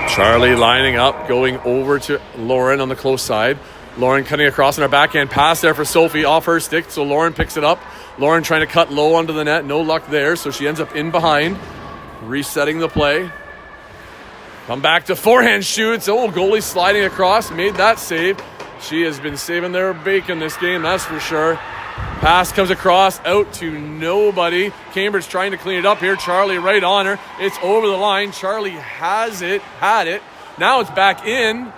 Charlie lining up, going over to Lauren on the close side. Lauren cutting across on her backhand pass there for Sophie off her stick, so Lauren picks it up. Lauren trying to cut low onto the net, no luck there, so she ends up in behind, resetting the play. Come back to forehand shoots. Goalie sliding across, made that save. She has been saving their bacon this game, that's for sure. Pass comes across, out to nobody. Cambridge trying to clean it up here. Charlie right on her. It's over the line. Charlie had it. Now it's back in.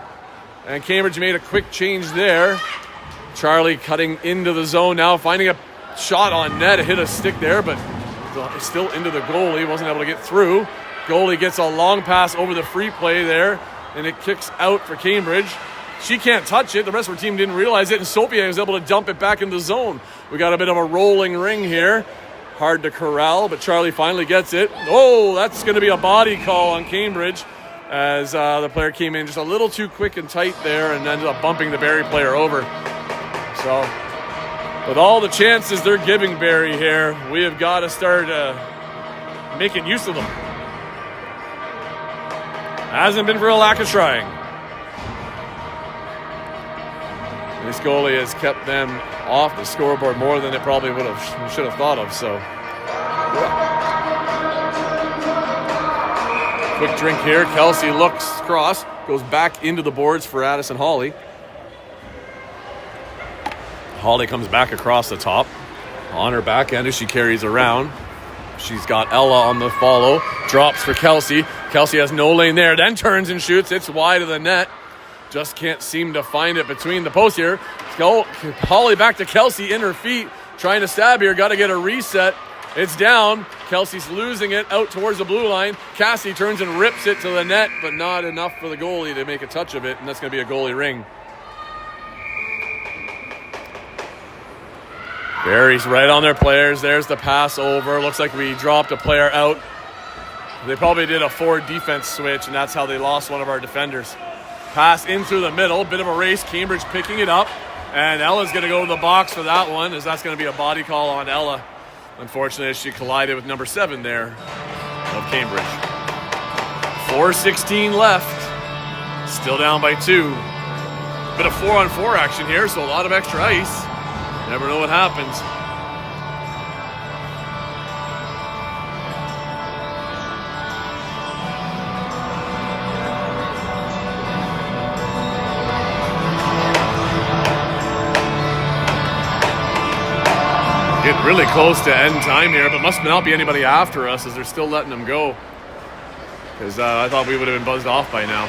And Cambridge made a quick change there. Charlie cutting into the zone now, finding a shot on net. It hit a stick there, but it's still into the goalie. Wasn't able to get through. Goalie gets a long pass over the free play there, and it kicks out for Cambridge. She can't touch it. The rest of her team didn't realize it, and Sophia was able to dump it back in the zone. We got a bit of a rolling ring here. Hard to corral, but Charlie finally gets it. That's going to be a body call on Cambridge, as the player came in just a little too quick and tight there and ended up bumping the Barrie player over. So, with all the chances they're giving Barrie here, we have got to start making use of them. Hasn't been for a lack of trying. This goalie has kept them off the scoreboard more than it probably should have thought of. So, quick drink here. Kelsey looks across, goes back into the boards for Addison Hawley. Hawley comes back across the top on her backhand as she carries around. She's got Ella on the follow. Drops for Kelsey. Kelsey has no lane there. Then turns and shoots. It's wide of the net. Just can't seem to find it between the posts here. Go Hawley back to Kelsey in her feet. Trying to stab here. Got to get a reset. It's down. Kelsey's losing it out towards the blue line. Cassie turns and rips it to the net, but not enough for the goalie to make a touch of it. And that's going to be a goalie ring. Barrie's right on their players. There's the pass over. Looks like we dropped a player out. They probably did a forward defense switch, and that's how they lost one of our defenders. Pass in through the middle. Bit of a race. Cambridge picking it up. And Ella's going to go to the box for that one, as that's going to be a body call on Ella. Unfortunately, she collided with number 7 there of Cambridge. 4:16 left. Still down by 2. Bit of 4-on-4 action here, so a lot of extra ice. Never know what happens. Getting really close to end time here, but must not be anybody after us as they're still letting them go. Because I thought we would have been buzzed off by now.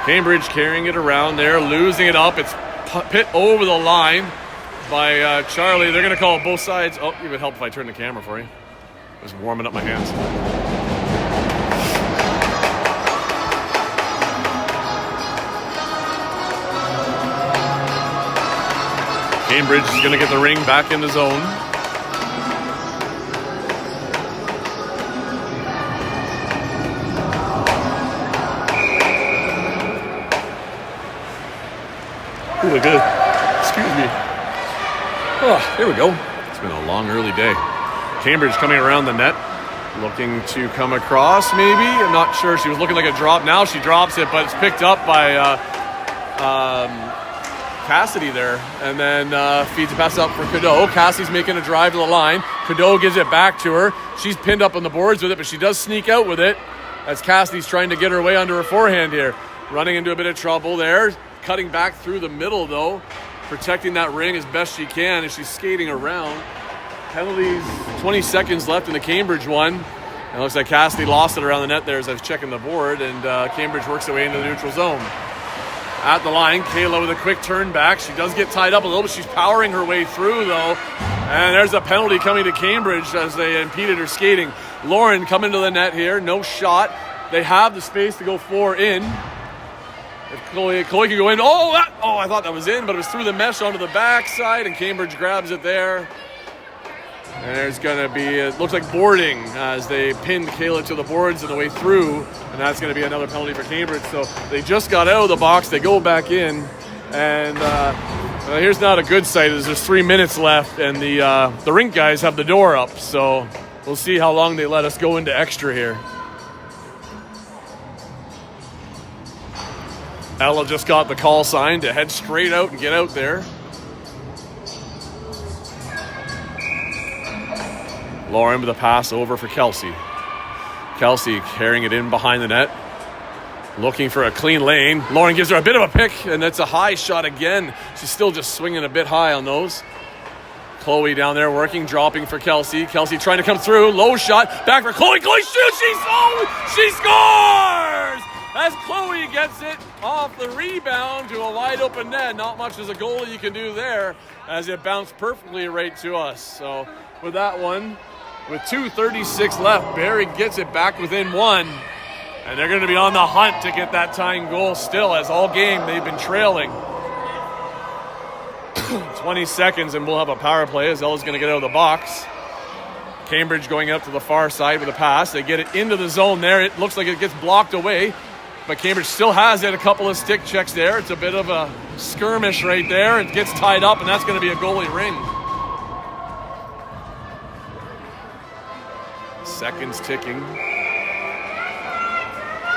Cambridge carrying it around there, losing it up. It's pit over the line by Charlie. They're going to call it both sides. Oh, it would help if I turn the camera for you. Just warming up my hands. Cambridge is going to get the ring back in the zone. Really good. Excuse me. Oh, here we go. It's been a long, early day. Cambridge coming around the net, looking to come across maybe. I'm not sure. She was looking like a drop. Now she drops it, but it's picked up by Cassidy there. And then feeds a pass up for Cadeau. Cassidy's making a drive to the line. Cadeau gives it back to her. She's pinned up on the boards with it, but she does sneak out with it as Cassidy's trying to get her way under her forehand here. Running into a bit of trouble there. Cutting back through the middle, though. Protecting that ring as best she can as she's skating around. Penalties, 20 seconds left in the Cambridge one. And it looks like Cassidy lost it around the net there as I was checking the board, and Cambridge works their way into the neutral zone. At the line, Kayla with a quick turn back. She does get tied up a little, but she's powering her way through, though. And there's a penalty coming to Cambridge as they impeded her skating. Lauren coming to the net here, no shot. They have the space to go 4 in. If Chloe can go in. I thought that was in, but it was through the mesh onto the backside, and Cambridge grabs it there. And there's going to be, it looks like boarding as they pinned Kayla to the boards on the way through, and that's going to be another penalty for Cambridge. So they just got out of the box, they go back in, and here's not a good sight as there's 3 minutes left, and the rink guys have the door up. So we'll see how long they let us go into extra here. Ella just got the call sign to head straight out and get out there. Lauren with a pass over for Kelsey. Kelsey carrying it in behind the net. Looking for a clean lane. Lauren gives her a bit of a pick, and that's a high shot again. She's still just swinging a bit high on those. Chloe down there working, dropping for Kelsey. Kelsey trying to come through. Low shot. Back for Chloe. Chloe shoots. She scores! As Chloe gets it off the rebound to a wide open net. Not much as a goalie you can do there as it bounced perfectly right to us. So with that one, with 2:36 left, Barrie gets it back within 1. And they're going to be on the hunt to get that tying goal still, as all game they've been trailing. 20 seconds and we'll have a power play as Ella's going to get out of the box. Cambridge going up to the far side with a pass. They get it into the zone there. It looks like it gets blocked away. But Cambridge still has it. A couple of stick checks there. It's a bit of a skirmish right there. It gets tied up, and that's going to be a goalie ring. Seconds ticking.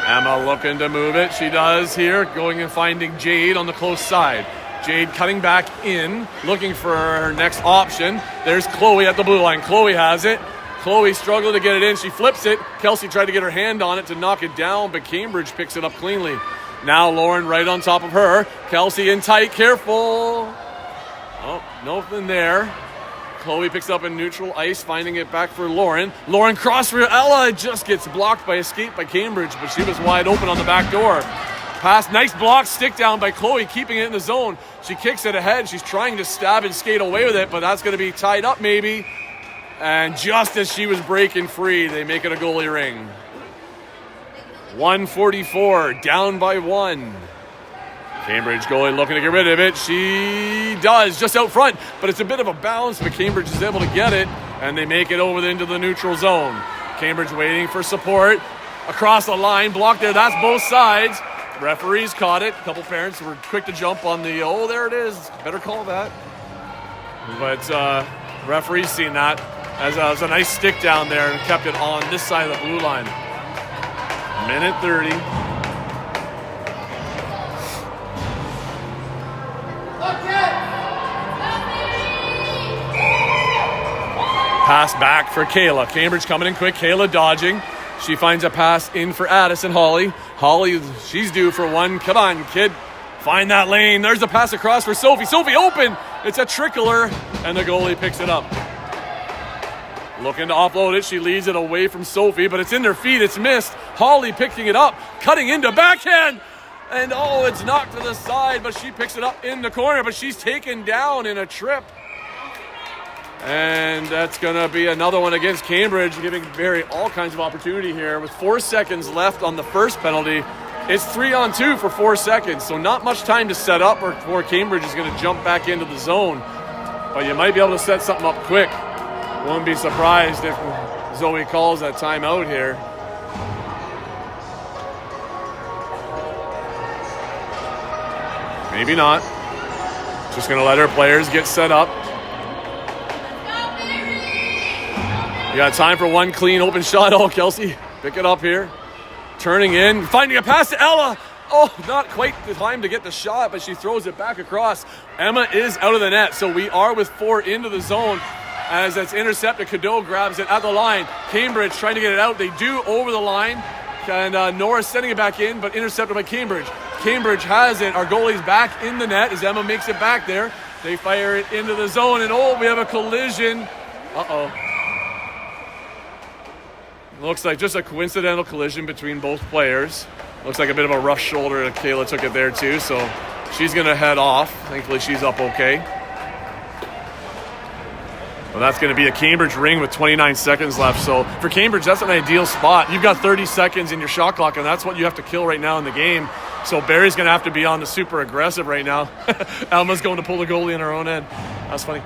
Emma looking to move it. She does here. Going and finding Jade on the close side. Jade cutting back in, looking for her next option. There's Chloe at the blue line. Chloe has it. Chloe struggled to get it in. She flips it. Kelsey tried to get her hand on it to knock it down, but Cambridge picks it up cleanly. Now Lauren right on top of her. Kelsey in tight. Careful. Oh, nothing there. Chloe picks up in neutral ice, finding it back for Lauren. Lauren cross for Ella. It just gets blocked by a skate by Cambridge, but she was wide open on the back door. Pass, nice block, stick down by Chloe, keeping it in the zone. She kicks it ahead. She's trying to stab and skate away with it, but that's going to be tied up maybe. And just as she was breaking free, they make it a goalie ring. 1:44, down by 1. Cambridge goalie looking to get rid of it. She does, just out front, but it's a bit of a bounce, but Cambridge is able to get it, and they make it over into the neutral zone. Cambridge waiting for support. Across the line, blocked there. That's both sides. Referees caught it. A couple parents were quick to jump on the, there it is. Better call that. But referees seen that. As it was a nice stick down there and kept it on this side of the blue line. Minute 30. Pass back for Kayla. Cambridge coming in quick. Kayla dodging. She finds a pass in for Addison Holly. Holly, she's due for one. Come on, kid. Find that lane. There's a pass across for Sophie. Sophie open. It's a trickler, and the goalie picks it up. Looking to offload it. She leads it away from Sophie, but it's in their feet. It's missed. Holly picking it up, cutting into backhand. And it's knocked to the side, but she picks it up in the corner, but she's taken down in a trip. And that's going to be another one against Cambridge, giving Barrie all kinds of opportunity here. With 4 seconds left on the first penalty, it's 3-on-2 for 4 seconds, so not much time to set up before Cambridge is going to jump back into the zone. But you might be able to set something up quick. Won't be surprised if Zoe calls that timeout here. Maybe not. Just going to let her players get set up. You got time for one clean open shot. Oh, Kelsey, pick it up here. Turning in, finding a pass to Ella. Oh, not quite the time to get the shot, but she throws it back across. Emma is out of the net, so we are with 4 into the zone as that's intercepted. Cadeau grabs it at the line. Cambridge trying to get it out. They do over the line. And Norris sending it back in, but intercepted by Cambridge. Cambridge has it. Our goalie's back in the net as Emma makes it back there. They fire it into the zone, and we have a collision. Uh-oh. Looks like just a coincidental collision between both players. Looks like a bit of a rough shoulder, and Kayla took it there too, so she's going to head off. Thankfully, she's up okay. Well, that's going to be a Cambridge ring with 29 seconds left. So for Cambridge, that's an ideal spot. You've got 30 seconds in your shot clock, and that's what you have to kill right now in the game. So Barrie's going to have to be on the super aggressive right now. Alma's going to pull the goalie in her own end. That's funny.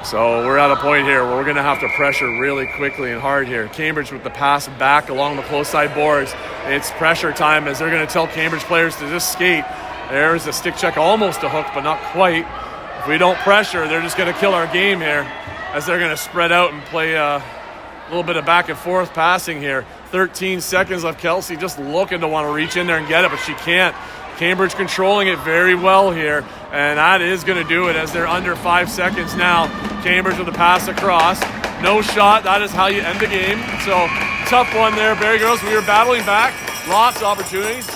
So we're at a point here where we're going to have to pressure really quickly and hard here. Cambridge with the pass back along the close side boards. It's pressure time as they're going to tell Cambridge players to just skate. There's a stick check, almost a hook, but not quite. If we don't pressure, they're just going to kill our game here as they're going to spread out and play a little bit of back and forth passing here. 13 seconds left. Kelsey just looking to want to reach in there and get it, but she can't. Cambridge controlling it very well here, and that is going to do it as they're under 5 seconds now. Cambridge with the pass across. No shot. That is how you end the game. So tough one there, Barrie girls. We were battling back. Lots of opportunities.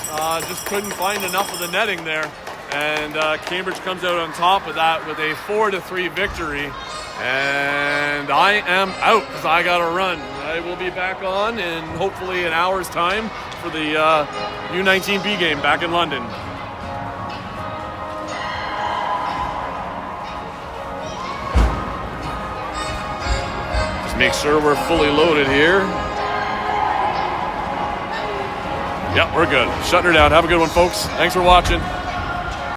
Just couldn't find enough of the netting there. And Cambridge comes out on top of that with a 4-3 victory. And I am out because I got to run. I will be back on in hopefully an hour's time for the U19B game back in London. Just make sure we're fully loaded here. Yep, we're good. Shutting her down. Have a good one, folks. Thanks for watching.